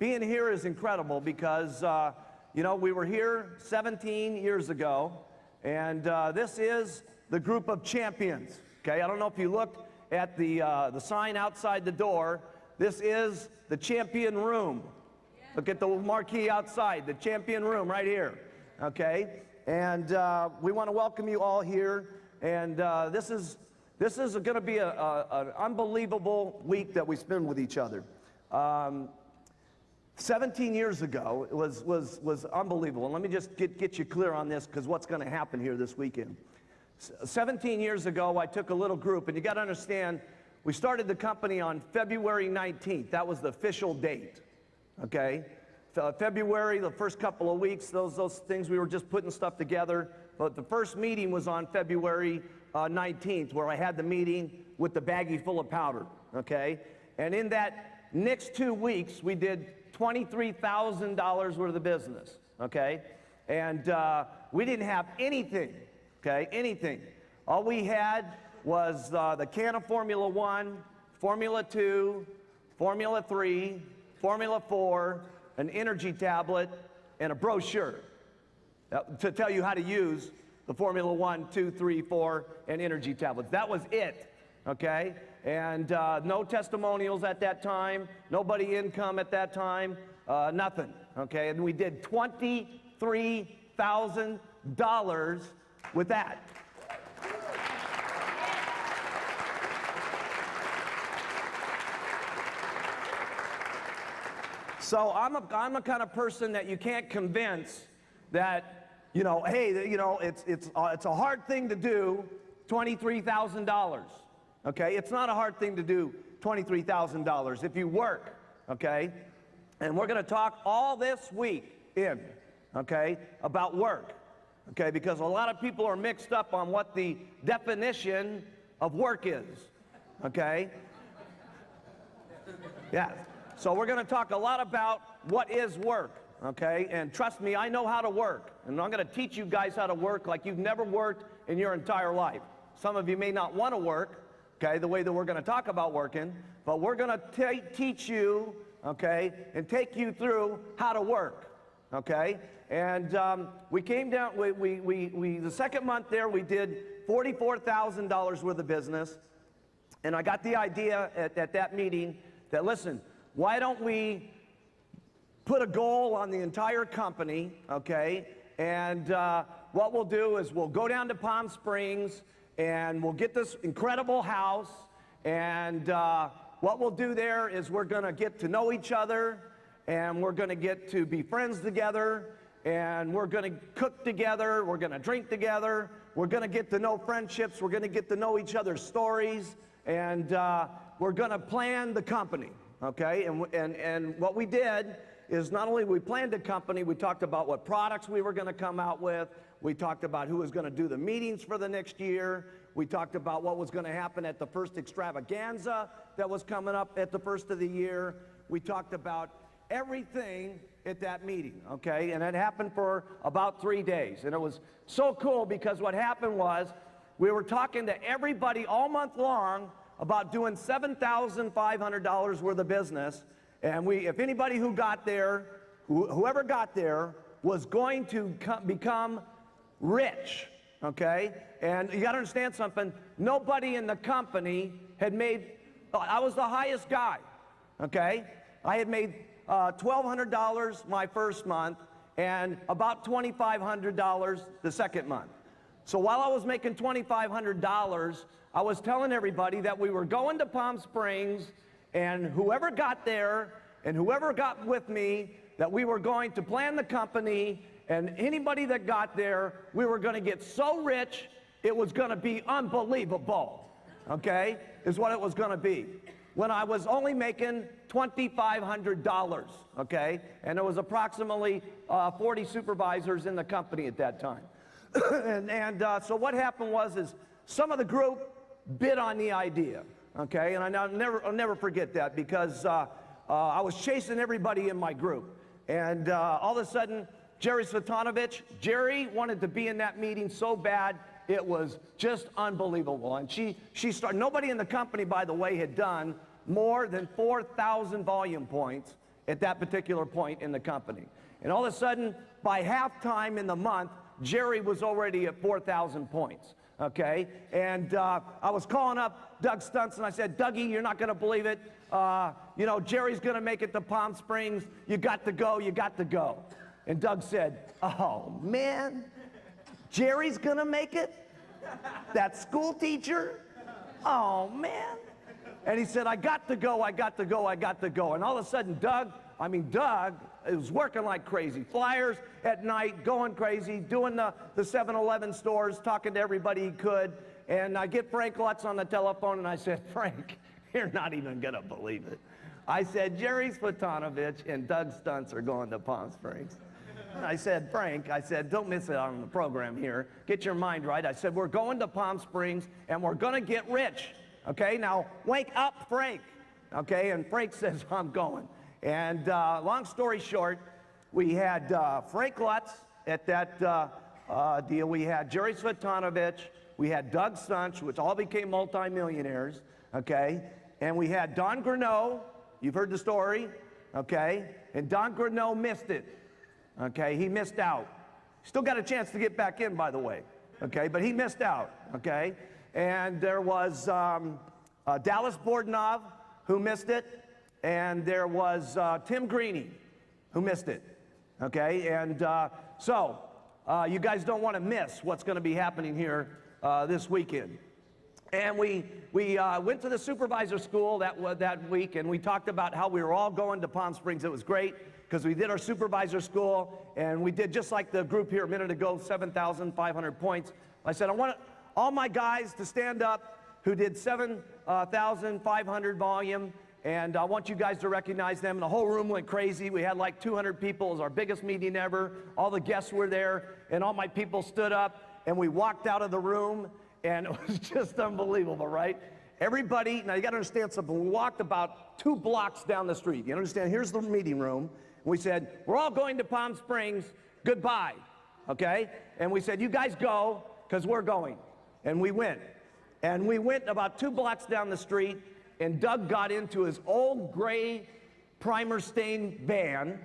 being here is incredible because, you know, we were here 17 years ago, and this is the group of champions, okay? I don't know if you looked at the sign outside the door. This is the champion room. Look at the marquee outside, the champion room right here, okay? And we want to welcome you all here, and this is going to be an unbelievable week that we spend with each other. 17 years ago, it was unbelievable. And let me just get you clear on this, because what's going to happen here this weekend. 17 years ago, I took a little group, and you got to understand, we started the company on February 19th. That was the official date, okay? February, the first couple of weeks, those things, we were just putting stuff together. But the first meeting was on February 19th, where I had the meeting with the baggie full of powder, okay? And in that next 2 weeks, we did $23,000 worth of business, okay? And we didn't have anything, okay, anything. All we had was the can of Formula 1, Formula 2, Formula 3, Formula 4, an energy tablet, and a brochure to tell you how to use the Formula 1, 2, 3, 4, and energy tablets. That was it, okay? And no testimonials at that time, nobody income at that time, nothing, okay? And we did $23,000 with that. So I'm a kind of person that you can't convince that, you know, hey, you know, it's a hard thing to do, $23,000. Okay, it's not a hard thing to do, $23,000 if you work. Okay, and we're going to talk all this week okay, about work. Okay, because a lot of people are mixed up on what the definition of work is. Okay, yeah. So we're going to talk a lot about what is work, okay? And trust me, I know how to work. And I'm going to teach you guys how to work like you've never worked in your entire life. Some of you may not want to work, okay, the way that we're going to talk about working, but we're going to teach you, okay, and take you through how to work, okay? And we came down, the second month there, we did $44,000 worth of business. And I got the idea at that meeting that, listen, why don't we put a goal on the entire company, okay? And what we'll do is we'll go down to Palm Springs and we'll get this incredible house. And what we'll do there is we're going to get to know each other, and we're going to get to be friends together, and we're going to cook together, we're going to drink together, we're going to get to know friendships, we're going to get to know each other's stories, and we're going to plan the company. Okay, and what we did is not only we planned a company, we talked about what products we were going to come out with, we talked about who was going to do the meetings for the next year, we talked about what was going to happen at the first extravaganza that was coming up at the first of the year, we talked about everything at that meeting, okay, and it happened for about 3 days, and it was so cool because what happened was we were talking to everybody all month long about doing $7,500 worth of business, and if anybody who got there, whoever got there, was going to become rich, okay? And you got to understand something. Nobody in the company had made. I was the highest guy, okay? I had made $1,200 my first month, and about $2,500 the second month. So while I was making $2,500, I was telling everybody that we were going to Palm Springs, and whoever got there and whoever got with me, that we were going to plan the company, and anybody that got there, we were going to get so rich, it was going to be unbelievable, okay, is what it was going to be. When I was only making $2,500, okay, and there was approximately 40 supervisors in the company at that time. So what happened was some of the group bid on the idea, okay? And I'll never forget that because I was chasing everybody in my group. And all of a sudden, Jerry Svetanovich, Jerry wanted to be in that meeting so bad, it was just unbelievable. And she started, nobody in the company, by the way, had done more than 4,000 volume points at that particular point in the company. And all of a sudden, by halftime in the month, Jerry was already at 4,000 points, okay? And I was calling up Doug Stunts, and I said, Dougie, you're not gonna believe it. You know, Jerry's gonna make it to Palm Springs. You got to go, you got to go. And Doug said, oh, man, Jerry's gonna make it? That school teacher? Oh, man. And he said, I got to go, I got to go, I got to go. And all of a sudden, Doug was working like crazy. Flyers at night, going crazy, doing the 7-Eleven stores, talking to everybody he could. And I get Frank Lutz on the telephone, and I said, Frank, you're not even going to believe it. I said, Jerry Svetanovich and Doug Stunts are going to Palm Springs. And I said, Frank, I said, don't miss it on the program here. Get your mind right. I said, we're going to Palm Springs, and we're going to get rich. Okay, now wake up, Frank. Okay, and Frank says, I'm going. And long story short, we had Frank Lutz at that deal. We had Jerry Svetanovich. We had Doug Stunts, which all became multimillionaires, okay? And we had Don Greneau. You've heard the story, okay? And Don Greneau missed it, okay? He missed out. Still got a chance to get back in, by the way, okay? But he missed out, okay? And there was Dallas Bordenov, who missed it. And there was Tim Greeny, who missed it, okay? And so you guys don't want to miss what's going to be happening here this weekend. And we went to the supervisor school that week, and we talked about how we were all going to Palm Springs. It was great because we did our supervisor school, and we did just like the group here a minute ago, 7,500 points. I said, I want all my guys to stand up who did 7,500 volume. And I want you guys to recognize them. And the whole room went crazy. We had like 200 people. It was our biggest meeting ever. All the guests were there, and all my people stood up, and we walked out of the room, and it was just unbelievable, right? Everybody, now you gotta understand something. We walked about 2 blocks down the street. You understand? Here's the meeting room. And we said, we're all going to Palm Springs. Goodbye, okay? And we said, you guys go, because we're going. And we went. And we went about 2 blocks down the street, and Doug got into his old gray primer-stained van,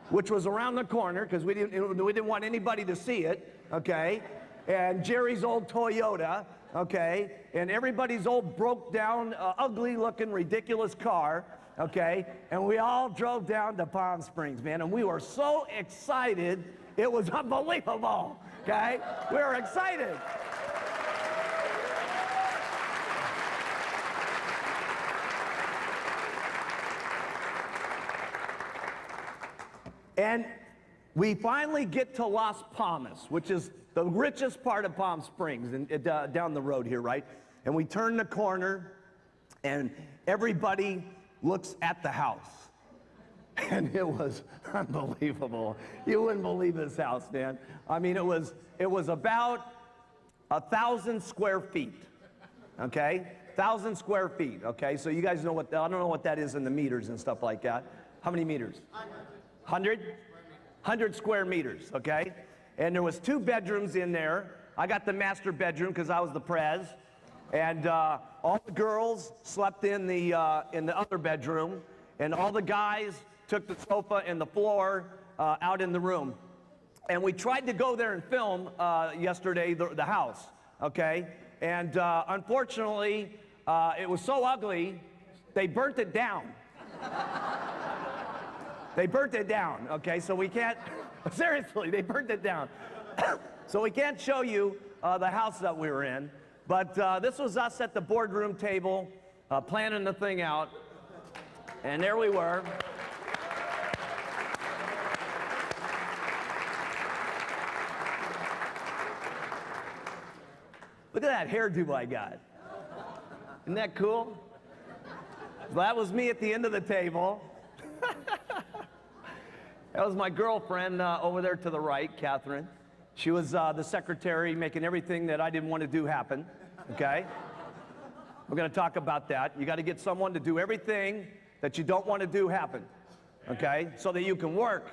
which was around the corner because we didn't want anybody to see it, okay? And Jerry's old Toyota, okay? And everybody's old broke-down, ugly-looking, ridiculous car, okay? And we all drove down to Palm Springs, man, and we were so excited, it was unbelievable, okay? We were excited. And we finally get to Las Palmas, which is the richest part of Palm Springs, and down the road here, right? And we turn the corner, and everybody looks at the house. And it was unbelievable. You wouldn't believe this house, man. I mean, it was about 1,000 square feet, okay? 1,000 square feet, okay? So you guys know what, I don't know what that is in the meters and stuff like that. How many meters? 100? 100 square meters, okay? And there was 2 bedrooms in there. I got the master bedroom because I was the prez. And all the girls slept in the other bedroom. And all the guys took the sofa and the floor out in the room. And we tried to go there and film yesterday the house, okay? And unfortunately, it was so ugly, they burnt it down. They burnt it down, okay? So we can't, seriously, they burnt it down. So we can't show you the house that we were in. But this was us at the boardroom table, planning the thing out. And there we were. Look at that hairdo I got. Isn't that cool? That was me at the end of the table. That was my girlfriend over there to the right, Catherine. She was the secretary making everything that I didn't want to do happen, okay? We're going to talk about that. You got to get someone to do everything that you don't want to do happen, okay? So that you can work,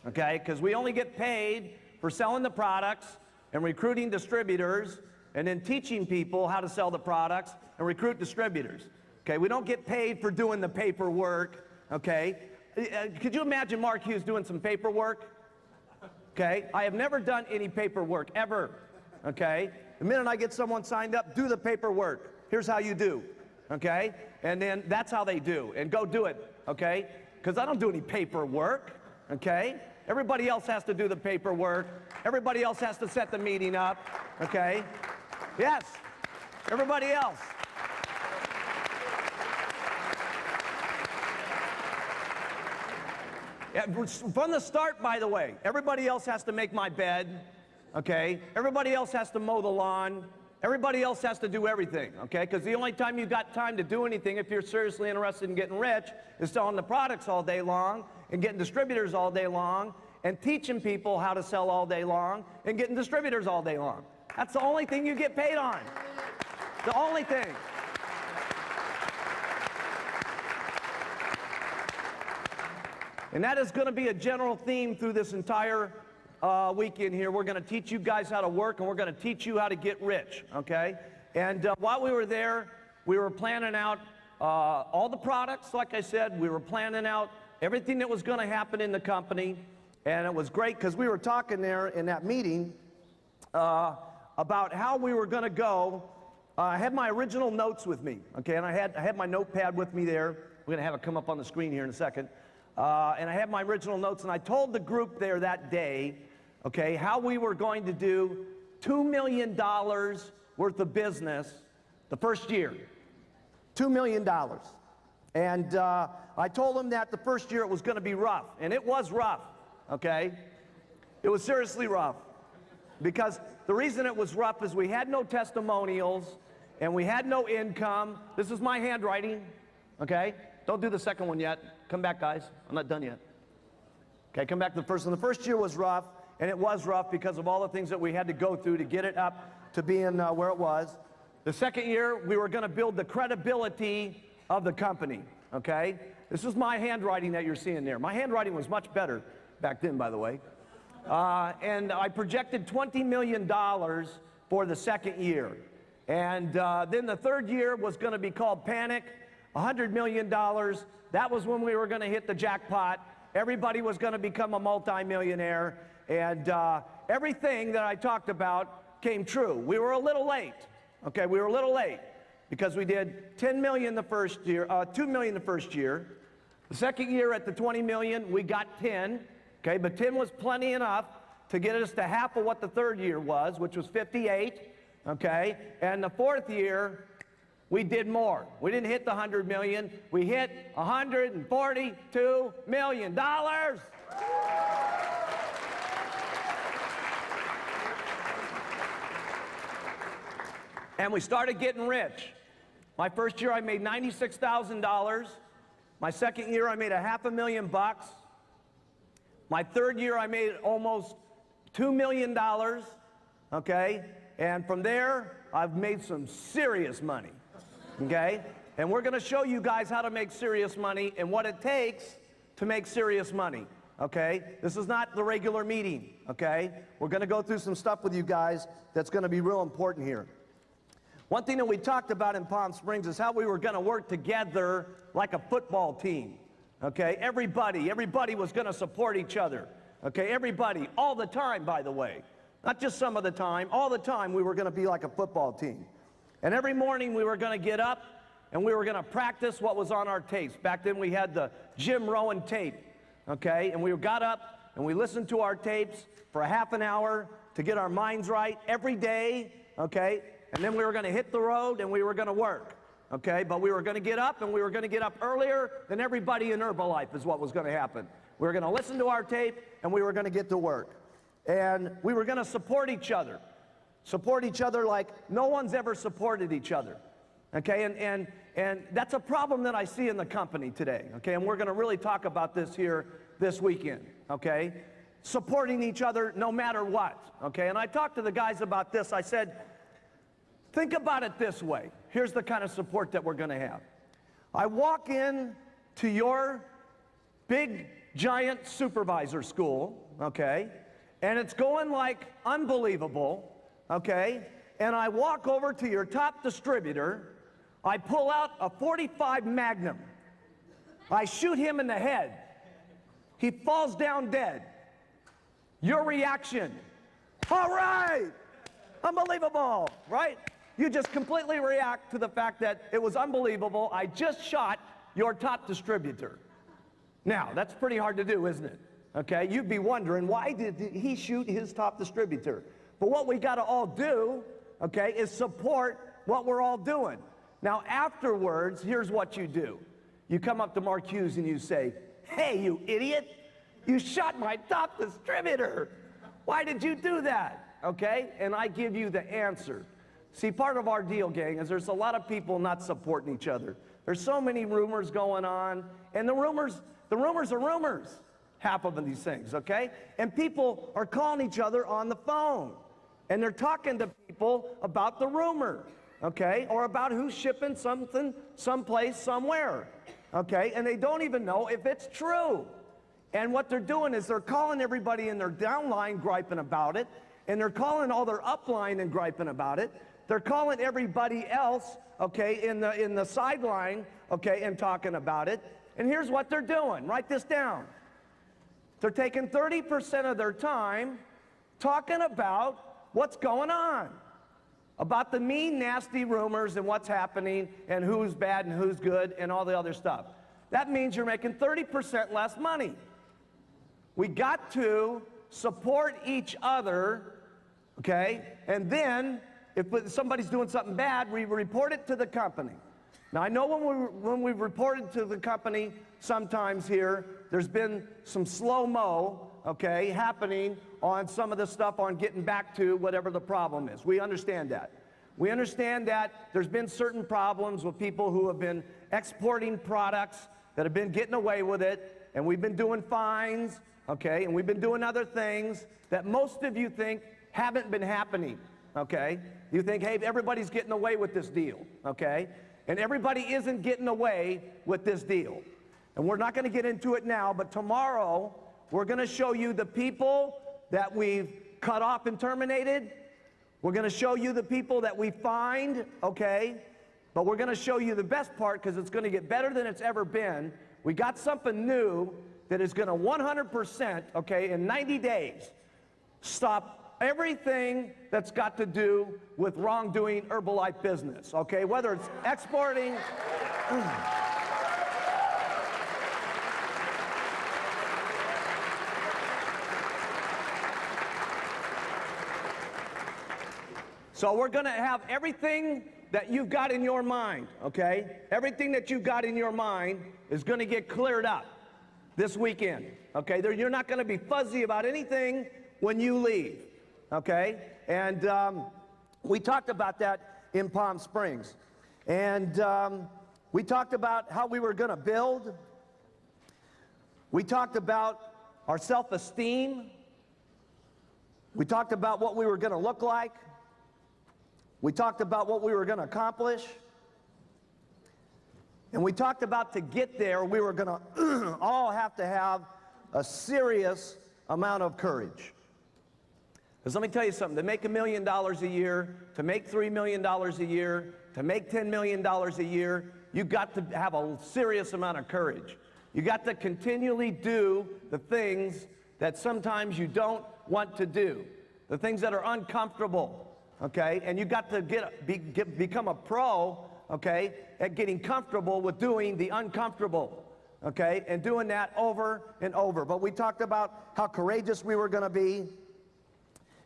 okay? Because we only get paid for selling the products and recruiting distributors and then teaching people how to sell the products and recruit distributors, okay? We don't get paid for doing the paperwork, okay? could you imagine Mark Hughes doing some paperwork? Okay, I have never done any paperwork, ever. Okay, the minute I get someone signed up, do the paperwork. Here's how you do, okay? And then that's how they do, and go do it, okay? Because I don't do any paperwork, okay? Everybody else has to do the paperwork. Everybody else has to set the meeting up, okay? Yes, everybody else. Yeah, from the start, by the way, everybody else has to make my bed, okay? Everybody else has to mow the lawn. Everybody else has to do everything, okay? Because the only time you got time to do anything, if you're seriously interested in getting rich, is selling the products all day long and getting distributors all day long and teaching people how to sell all day long and getting distributors all day long. That's the only thing you get paid on. The only thing. And that is going to be a general theme through this entire weekend here. We're going to teach you guys how to work, and we're going to teach you how to get rich, okay? And while we were there, we were planning out all the products, like I said. We were planning out everything that was going to happen in the company, and it was great because we were talking there in that meeting about how we were going to go. I had my original notes with me, okay, and I had my notepad with me there. We're going to have it come up on the screen here in a second. And I had my original notes, and I told the group there that day, okay, how we were going to do $2 million worth of business the first year. $2 million. And I told them that the first year it was going to be rough, and it was rough, okay? It was seriously rough. Because the reason it was rough is we had no testimonials, and we had no income. This is my handwriting, okay? Don't do the second one yet. Come back, guys. I'm not done yet. Okay, come back to the first one. The first year was rough, and it was rough because of all the things that we had to go through to get it up to being where it was. The second year, we were going to build the credibility of the company, okay? This is my handwriting that you're seeing there. My handwriting was much better back then, by the way. And I projected $20 million for the second year. And then the third year was going to be called Panic, $100 million. That was when we were going to hit the jackpot. Everybody was going to become a multimillionaire. And everything that I talked about came true. We were a little late. Okay, we were a little late because we did $10 million the first year, $2 million the first year. The second year at the $20 million, we got 10. Okay, but 10 was plenty enough to get us to half of what the third year was, which was 58. Okay, and the fourth year, we did more. We didn't hit the 100 million. We hit $142 million. And we started getting rich. My first year, I made $96,000. My second year, I made $500,000. My third year, I made almost $2 million. Okay, and from there, I've made some serious money. Okay? And we're going to show you guys how to make serious money and what it takes to make serious money. Okay? This is not the regular meeting. Okay? We're going to go through some stuff with you guys that's going to be real important here. One thing that we talked about in Palm Springs is how we were going to work together like a football team. Okay? Everybody was going to support each other. Okay? Everybody, all the time, by the way. Not just some of the time, all the time we were going to be like a football team. And every morning we were going to get up and we were going to practice what was on our tapes. Back then we had the Jim Rowan tape, okay? And we got up and we listened to our tapes for a half an hour to get our minds right every day, okay? And then we were going to hit the road and we were going to work, okay? But we were going to get up, and we were going to get up earlier than everybody in Herbalife is what was going to happen. We were going to listen to our tape and we were going to get to work. And we were going to support each other. Support each other like no one's ever supported each other, okay? And that's a problem that I see in the company today, okay? And we're going to really talk about this here this weekend, okay? Supporting each other no matter what, okay? And I talked to the guys about this. I said, think about it this way. Here's the kind of support that we're going to have. I walk in to your big, giant supervisor school, okay? And it's going like unbelievable. Okay, and I walk over to your top distributor, I pull out a .45 Magnum, I shoot him in the head, He falls down dead. Your reaction, all right, unbelievable, right? You just completely react to the fact that it was unbelievable. I just shot your top distributor. Now, that's pretty hard to do, isn't it? Okay, you'd be wondering, why did he shoot his top distributor? But what we got to all do, okay, is support what we're all doing. Now, afterwards, here's what you do. You come up to Mark Hughes and you say, hey, you idiot, you shot my top distributor. Why did you do that? Okay, and I give you the answer. See, part of our deal, gang, is there's a lot of people not supporting each other. There's so many rumors going on, and the rumors are rumors, half of these things, okay? And people are calling each other on the phone, and they're talking to people about the rumor, okay? Or about who's shipping something someplace, somewhere, okay? And they don't even know if it's true. And what they're doing is they're calling everybody in their downline griping about it, and they're calling all their upline and griping about it. They're calling everybody else, okay, in the sideline, okay, and talking about it. And here's what they're doing. Write this down. They're taking 30% of their time talking about what's going on, about the mean, nasty rumors and what's happening and who's bad and who's good and all the other stuff. That means you're making 30% less money. We got to support each other, okay? And then if somebody's doing something bad, we report it to the company. Now, I know when we've reported to the company sometimes here, there's been some slow-mo, okay, happening on some of the stuff on getting back to whatever the problem is. We understand that. We understand that there's been certain problems with people who have been exporting products that have been getting away with it, and we've been doing fines, okay, and we've been doing other things that most of you think haven't been happening, okay? You think, hey, everybody's getting away with this deal, okay? And everybody isn't getting away with this deal. And we're not going to get into it now, but tomorrow we're going to show you the people that we've cut off and terminated. We're going to show you the people that we fined, okay? But we're going to show you the best part because it's going to get better than it's ever been. We got something new that is going to 100%, okay, in 90 days, stop everything that's got to do with wrongdoing Herbalife business, okay? Whether it's exporting. So we're going to have everything that you've got in your mind, okay? Everything that you've got in your mind is going to get cleared up this weekend, okay? You're not going to be fuzzy about anything when you leave, okay? And we talked about that in Palm Springs. And we talked about how we were going to build. We talked about our self-esteem. We talked about what we were going to look like. We talked about what we were going to accomplish. And we talked about to get there, we were going to all have to have a serious amount of courage. Because let me tell you something, to make $1 million a year, to make $3 million a year, to make $10 million a year, you've got to have a serious amount of courage. You got to continually do the things that sometimes you don't want to do, the things that are uncomfortable. Okay, and you got to become a pro, okay, at getting comfortable with doing the uncomfortable, okay, and doing that over and over. But we talked about how courageous we were going to be,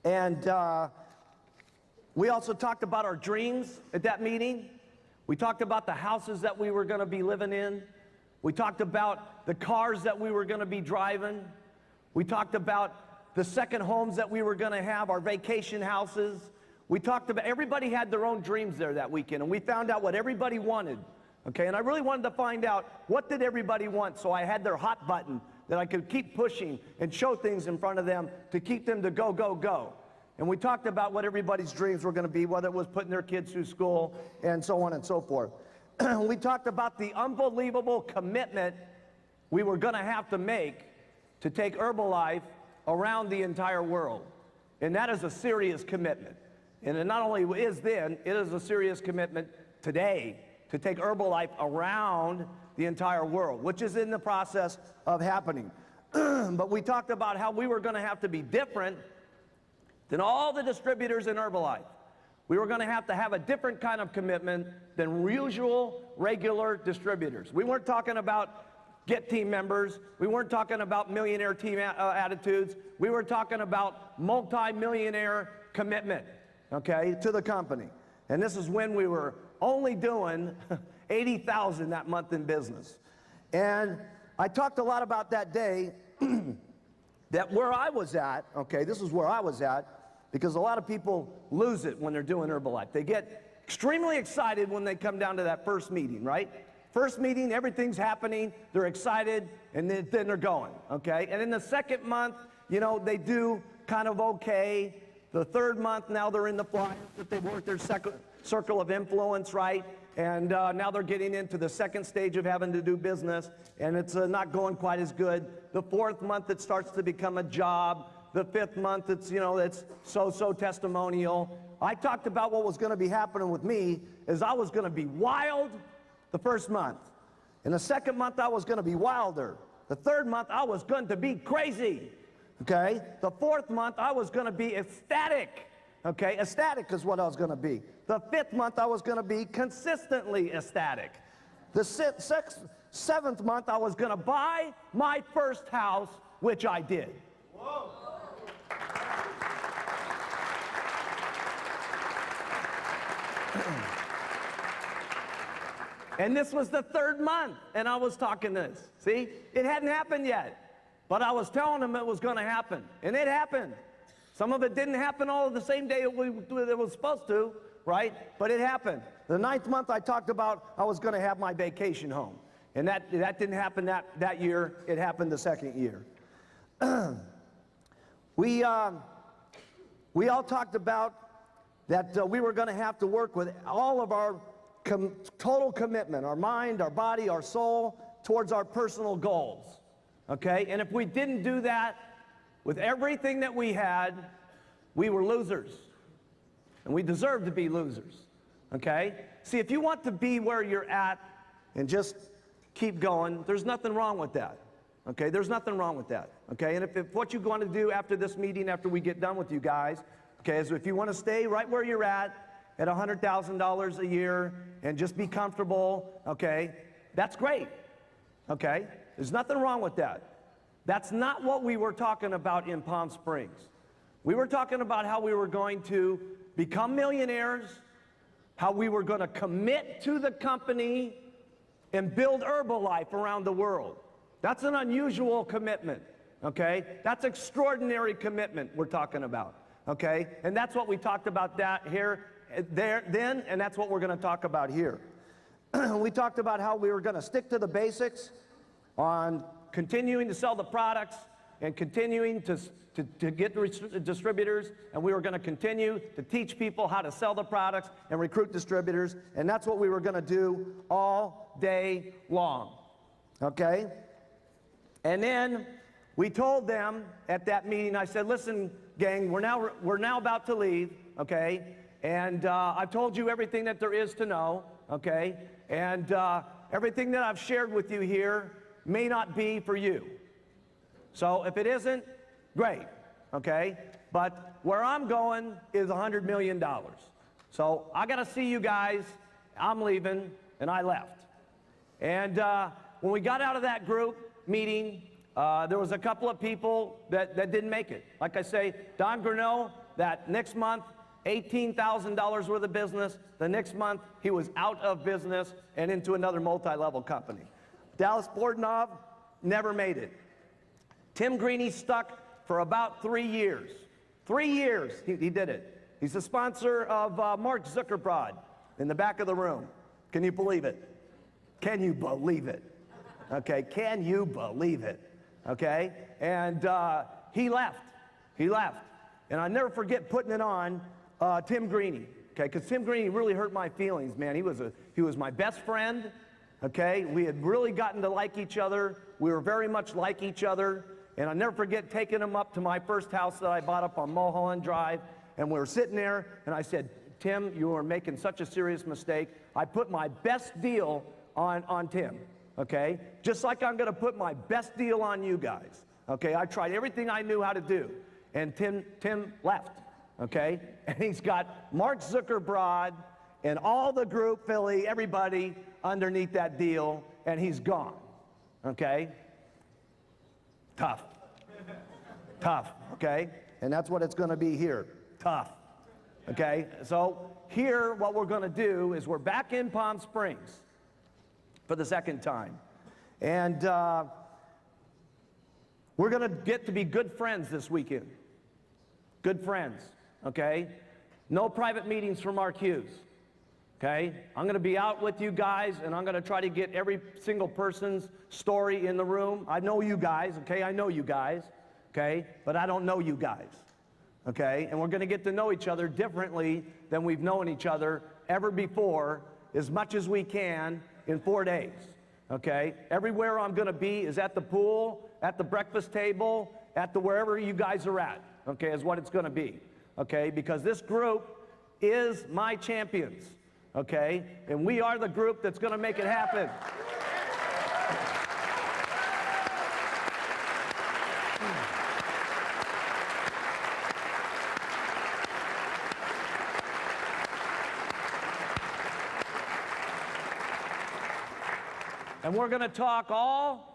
and we also talked about our dreams at that meeting. We talked about the houses that we were going to be living in. We talked about the cars that we were going to be driving. We talked about the second homes that we were going to have, our vacation houses. We talked about, everybody had their own dreams there that weekend, and we found out what everybody wanted, okay? And I really wanted to find out what did everybody want, so I had their hot button that I could keep pushing and show things in front of them to keep them to go, go, go. And we talked about what everybody's dreams were going to be, whether it was putting their kids through school and so on and so forth. We talked about the unbelievable commitment we were going to have to make to take Herbalife around the entire world. And that is a serious commitment. And it not only is then, it is a serious commitment today to take Herbalife around the entire world, which is in the process of happening. but we talked about how we were going to have to be different than all the distributors in Herbalife. We were going to have a different kind of commitment than usual, regular distributors. We weren't talking about get team members. We weren't talking about millionaire team attitudes. We were talking about multi-millionaire commitment, okay, to the company. And this is when we were only doing 80,000 that month in business. And I talked a lot about that day, that where I was at, okay, this is where I was at, because a lot of people lose it when they're doing Herbalife. They get extremely excited when they come down to that first meeting, right? First meeting, everything's happening, they're excited, and then they're going, okay? And in the second month, you know, they do kind of okay. The third month, now they're in the flyers that they've worked their circle of influence, right? And now they're getting into the second stage of having to do business, and it's not going quite as good. The fourth month, it starts to become a job. The fifth month, it's, you know, it's so-so testimonial. I talked about what was going to be happening with me is I was going to be wild the first month. In the second month, I was going to be wilder. The third month, I was going to be crazy. Okay? The fourth month, I was going to be ecstatic. Okay? Ecstatic is what I was going to be. The fifth month, I was going to be consistently ecstatic. The seventh month, I was going to buy my first house, which I did. Whoa. And this was the third month, and I was talking this. See, it hadn't happened yet, but I was telling them it was going to happen, and it happened. Some of it didn't happen all the same day it was supposed to, right? But it happened. The ninth month, I talked about I was going to have my vacation home, and that didn't happen that year. It happened the second year. We all talked about that we were going to have to work with all of our total commitment, our mind, our body, our soul, towards our personal goals, okay? And if we didn't do that with everything that we had, we were losers, and we deserve to be losers, okay? See, if you want to be where you're at and just keep going, there's nothing wrong with that, okay? There's nothing wrong with that, okay? And if what you want to do after this meeting, after we get done with you guys, okay, is if you want to stay right where you're at $100,000 a year and just be comfortable, okay, that's great, okay? There's nothing wrong with that. That's not what we were talking about in Palm Springs. We were talking about how we were going to become millionaires, how we were going to commit to the company and build Herbalife around the world. That's an unusual commitment, okay? That's extraordinary commitment we're talking about, okay? And that's what we talked about then, and that's what we're going to talk about here. We talked about how we were going to stick to the basics on continuing to sell the products and continuing to get distributors, and we were going to continue to teach people how to sell the products and recruit distributors, and that's what we were going to do all day long, okay? And then we told them at that meeting, I said, listen, gang, we're now about to leave, okay? And I've told you everything that there is to know, okay? And everything that I've shared with you here may not be for you. So if it isn't, great, okay? But where I'm going is $100 million. So I got to see you guys. I'm leaving, and I left. And when we got out of that group meeting, there was a couple of people that didn't make it. Like I say, Don Grinnell, that next month, $18,000 worth of business. The next month, he was out of business and into another multi-level company. Dallas Bordenov never made it. Tim Greeny stuck for about 3 years. 3 years he did it. He's the sponsor of Mark Zuckerberg in the back of the room. Can you believe it? Can you believe it? Okay, can you believe it? Okay, and he left. He left. And I never forget putting it on Tim Greeny, okay? Because Tim Greeny really hurt my feelings, man. He was my best friend, okay? We had really gotten to like each other. We were very much like each other. And I'll never forget taking him up to my first house that I bought up on Mulholland Drive. And we were sitting there, and I said, Tim, you are making such a serious mistake. I put my best deal on Tim, okay? Just like I'm going to put my best deal on you guys, Okay, I tried everything I knew how to do. And Tim left, okay? And he's got Mark Zuckerberg and all the group, Philly, everybody underneath that deal, and he's gone, okay? Tough. Tough, okay? And that's what it's gonna be here, tough, okay? So here, what we're gonna do is we're back in Palm Springs for the second time. And we're gonna get to be good friends this weekend. Good friends, okay? No private meetings for Mark Hughes, okay? I'm gonna be out with you guys, and I'm gonna try to get every single person's story in the room. I know you guys, okay? I know you guys, okay? But I don't know you guys, okay? And we're gonna get to know each other differently than we've known each other ever before, as much as we can in 4 days, okay? Everywhere I'm gonna be is at the pool, at the breakfast table, at the wherever you guys are at, okay, is what it's gonna be, okay? Because this group is my champions, okay? And we are the group that's gonna make it happen. And we're gonna talk all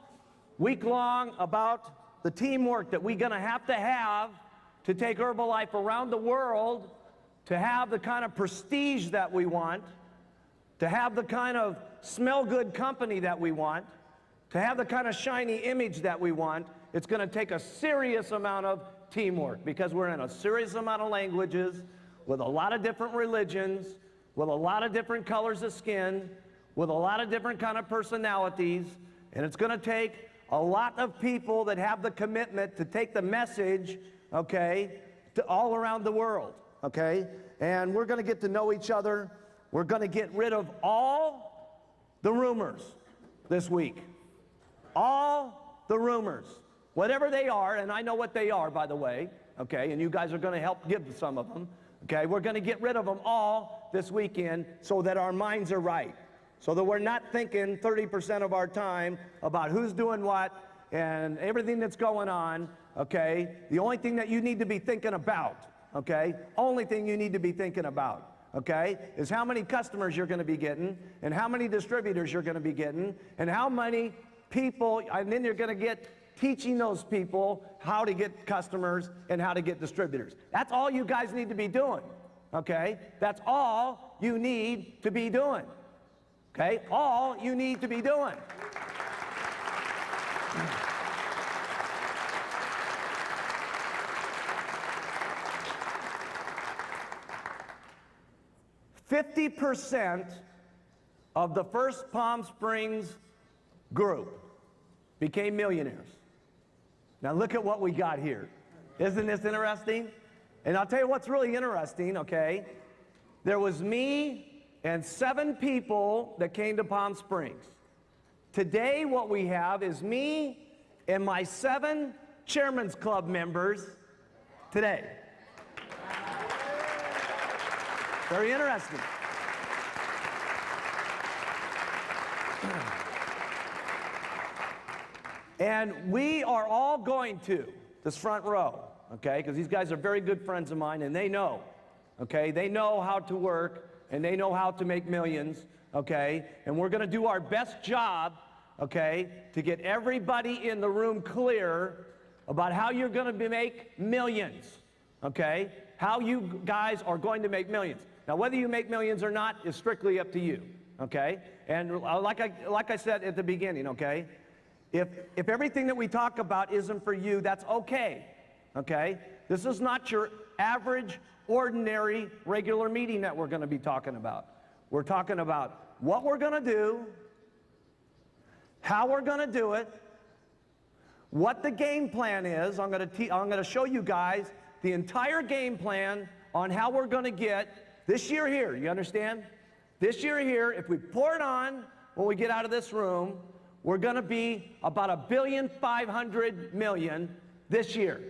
week long about the teamwork that we're gonna have to take Herbalife around the world, to have the kind of prestige that we want, to have the kind of smell-good company that we want, to have the kind of shiny image that we want. It's gonna take a serious amount of teamwork, because we're in a serious amount of languages, with a lot of different religions, with a lot of different colors of skin, with a lot of different kind of personalities, and it's gonna take a lot of people that have the commitment to take the message, okay, to all around the world, okay? And we're gonna get to know each other. We're gonna get rid of all the rumors this week. All the rumors, whatever they are, and I know what they are, by the way, okay, and you guys are gonna help give some of them, okay? We're gonna get rid of them all this weekend so that our minds are right. So that we're not thinking 30% of our time about who's doing what and everything that's going on, okay? The only thing that you need to be thinking about, okay? Only thing you need to be thinking about, okay, is how many customers you're gonna be getting, and how many distributors you're gonna be getting, and how many people, and then you're gonna get teaching those people how to get customers and how to get distributors. That's all you guys need to be doing, okay? That's all you need to be doing. Okay, all you need to be doing. "50% of the first Palm Springs group became millionaires." Now look at what we got here. Isn't this interesting? And I'll tell you what's really interesting, okay? There was me and 7 people that came to Palm Springs. Today, what we have is me and my 7 Chairman's Club members today. Very interesting. And we are all going to this front row, okay, because these guys are very good friends of mine, and they know, okay, they know how to work, and they know how to make millions, okay? And we're gonna do our best job, okay, to get everybody in the room clear about how you're gonna make millions, okay? How you guys are going to make millions. Now, whether you make millions or not is strictly up to you, okay? And like I said at the beginning, okay? If everything that we talk about isn't for you, that's okay, okay? This is not your average, ordinary, regular meeting that we're going to be talking about. We're talking about what we're going to do, how we're going to do it, what the game plan is. I'm going to show you guys the entire game plan on how we're going to get this year here. You understand? This year here, if we pour it on when we get out of this room, we're going to be about $1.5 billion this year.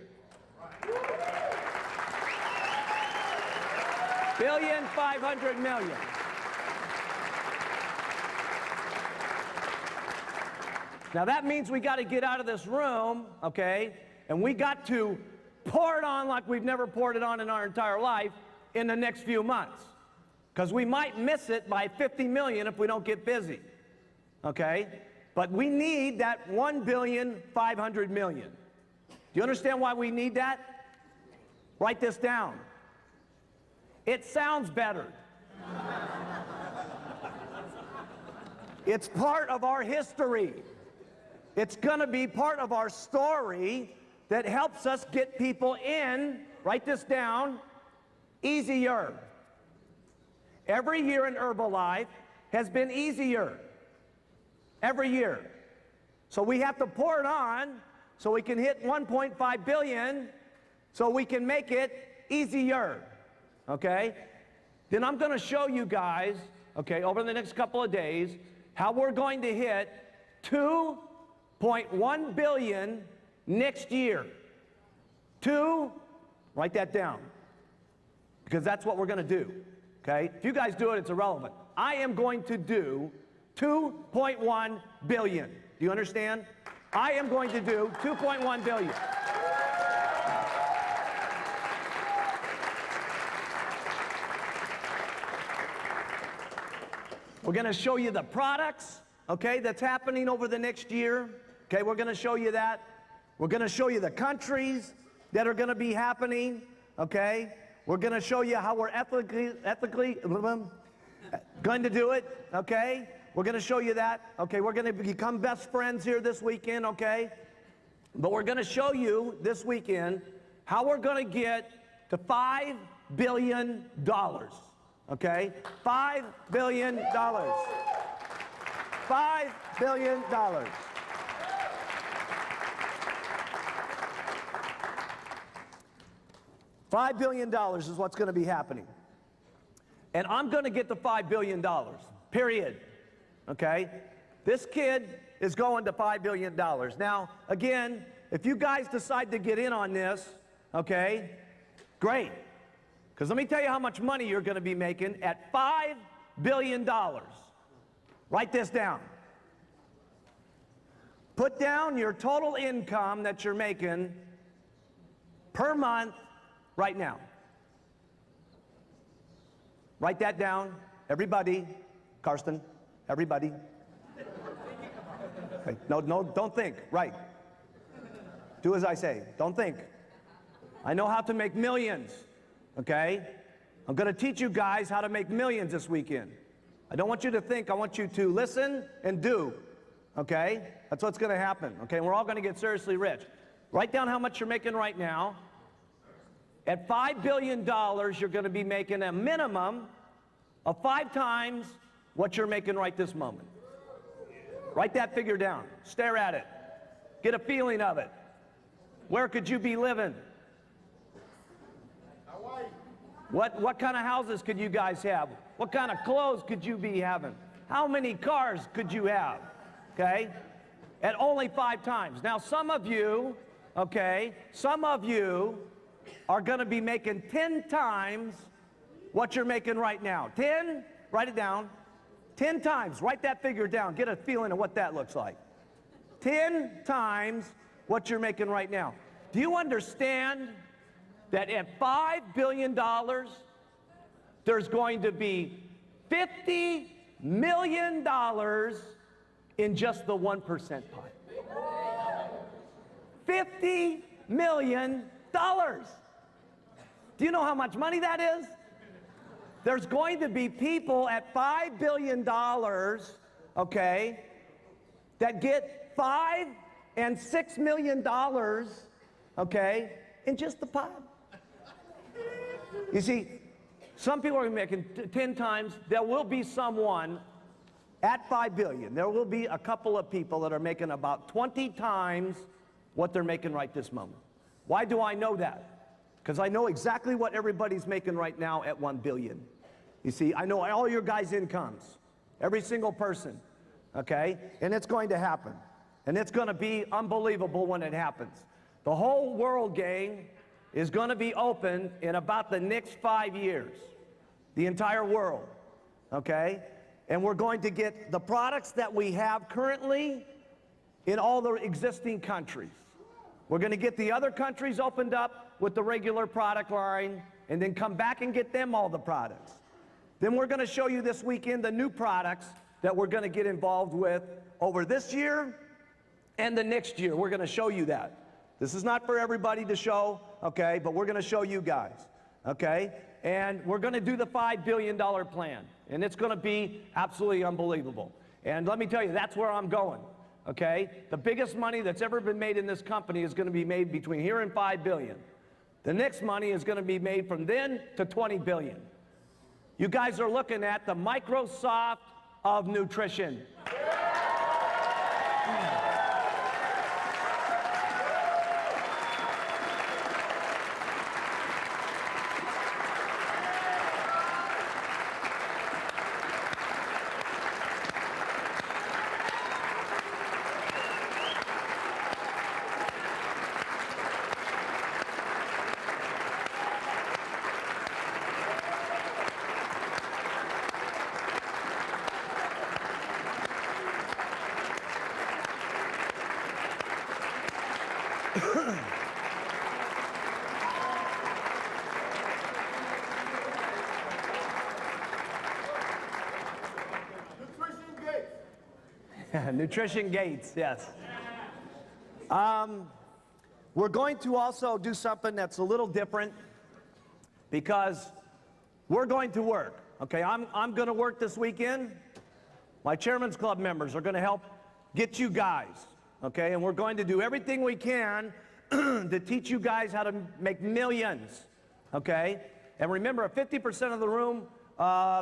$1.5 billion. Now that means we got to get out of this room, okay, and we got to pour it on like we've never poured it on in our entire life in the next few months. Because we might miss it by 50 million if we don't get busy, okay? But we need that 1,500,000,000. Do you understand why we need that? Write this down. It sounds better. It's part of our history. It's gonna be part of our story that helps us get people in, write this down, easier. Every year in Herbalife has been easier. Every year. So we have to pour it on so we can hit 1.5 billion so we can make it easier. Okay? Then I'm gonna show you guys, okay, over the next couple of days, how we're going to hit 2.1 billion next year. Write that down, because that's what we're going to do, okay? If you guys do it, it's irrelevant. I am going to do 2.1 billion. Do you understand? I am going to do 2.1 billion. We're going to show you the products, okay, that's happening over the next year. Okay, we're going to show you that. We're going to show you the countries that are going to be happening, okay? We're going to show you how we're ethically going to do it, okay? We're going to show you that. Okay, we're going to become best friends here this weekend, okay? But we're going to show you this weekend how we're going to get to $5 billion, okay? $5 billion. $5 billion. $5 billion is what's going to be happening. And I'm going to get the $5 billion, period. Okay? This kid is going to $5 billion. Now, again, if you guys decide to get in on this, okay, great. Because let me tell you how much money you're going to be making at $5 billion. Write this down. Put down your total income that you're making per month right now. Write that down, everybody. Karsten, everybody. Okay. No, don't think. Right. Do as I say. Don't think. I know how to make millions, okay? I'm going to teach you guys how to make millions this weekend. I don't want you to think. I want you to listen and do, okay? That's what's going to happen, okay? And we're all going to get seriously rich. Write down how much you're making right now. At $5 billion, you're going to be making a minimum of 5 times what you're making right this moment. Write that figure down. Stare at it. Get a feeling of it. Where could you be living? What kind of houses could you guys have? What kind of clothes could you be having? How many cars could you have? Okay? At only 5 times. Now, some of you, okay, some of you are going to be making 10 times what you're making right now. 10, write it down. 10 times, write that figure down. Get a feeling of what that looks like. 10 times what you're making right now. Do you understand that at $5 billion, there's going to be $50 million in just the 1% pie? $50 million. Do you know how much money that is? There's going to be people at $5 billion, okay, that get $5 and $6 million, okay, in just the pot. You see, some people are making 10 times. There will be someone at $5 billion. There will be a couple of people that are making about 20 times what they're making right this moment. Why do I know that? Because I know exactly what everybody's making right now at $1 billion. You see, I know all your guys' incomes, every single person, okay? And it's going to happen. And it's going to be unbelievable when it happens. The whole world, gang, is going to be open in about the next 5 years. The entire world, okay? And we're going to get the products that we have currently in all the existing countries. We're going to get the other countries opened up with the regular product line, and then come back and get them all the products. Then we're going to show you this weekend the new products that we're going to get involved with over this year and the next year. We're going to show you that. This is not for everybody to show, okay, but we're going to show you guys, okay? And we're going to do the $5 billion plan, and it's going to be absolutely unbelievable. And let me tell you, that's where I'm going, okay? The biggest money that's ever been made in this company is going to be made between here and $5 billion. The next money is going to be made from then to $20 billion. You guys are looking at the Microsoft of nutrition. Nutrition Gates, yes. We're going to also do something that's a little different because we're going to work. Okay, I'm going to work this weekend. My Chairman's Club members are going to help get you guys, okay? And we're going to do everything we can to teach you guys how to make millions, okay? And remember, 50% of the room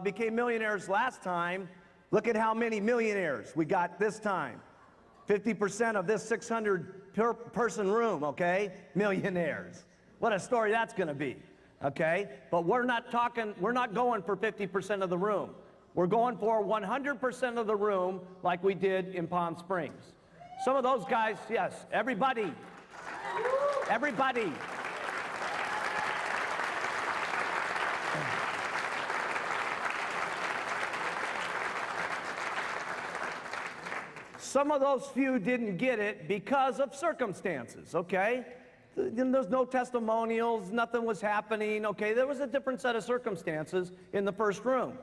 became millionaires last time. Look at how many millionaires we got this time. 50% of this 600-person room, okay? Millionaires. What a story that's going to be, okay? But we're not going for 50% of the room. We're going for 100% of the room like we did in Palm Springs. Some of those guys, yes, everybody. Everybody. Some of those few didn't get it because of circumstances, okay? There's no testimonials, nothing was happening, okay? There was a different set of circumstances in the first room.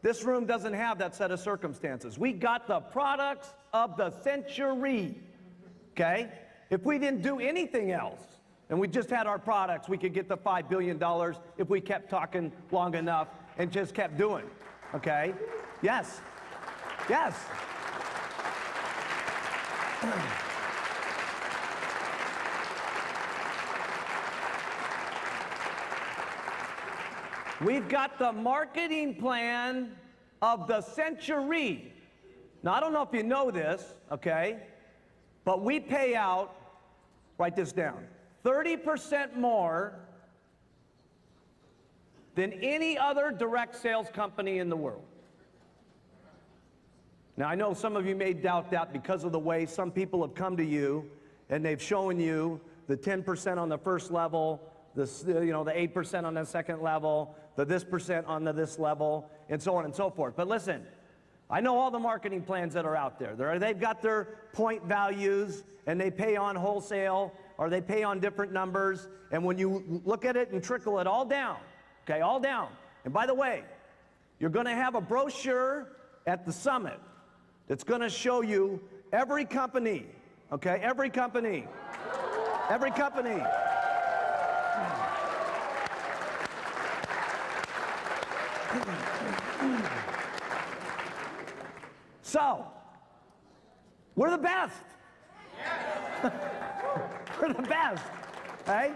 This room doesn't have that set of circumstances. We got the products of the century, okay? If we didn't do anything else, and we just had our products, we could get the $5 billion if we kept talking long enough and just kept doing, okay? Yes, yes. We've got the marketing plan of the century. Now, I don't know if you know this, okay, but we pay out, write this down, 30% more than any other direct sales company in the world. Now, I know some of you may doubt that because of the way some people have come to you and they've shown you the 10% on the first level, the 8% on the second level, the this percent on the this level, and so on and so forth. But listen, I know all the marketing plans that are out there. They've got their point values, and they pay on wholesale, or they pay on different numbers, and when you look at it and trickle it all down, okay, all down. And by the way, you're going to have a brochure at the summit that's going to show you every company, okay, every company, every company. So, we're the best. We're the best, right?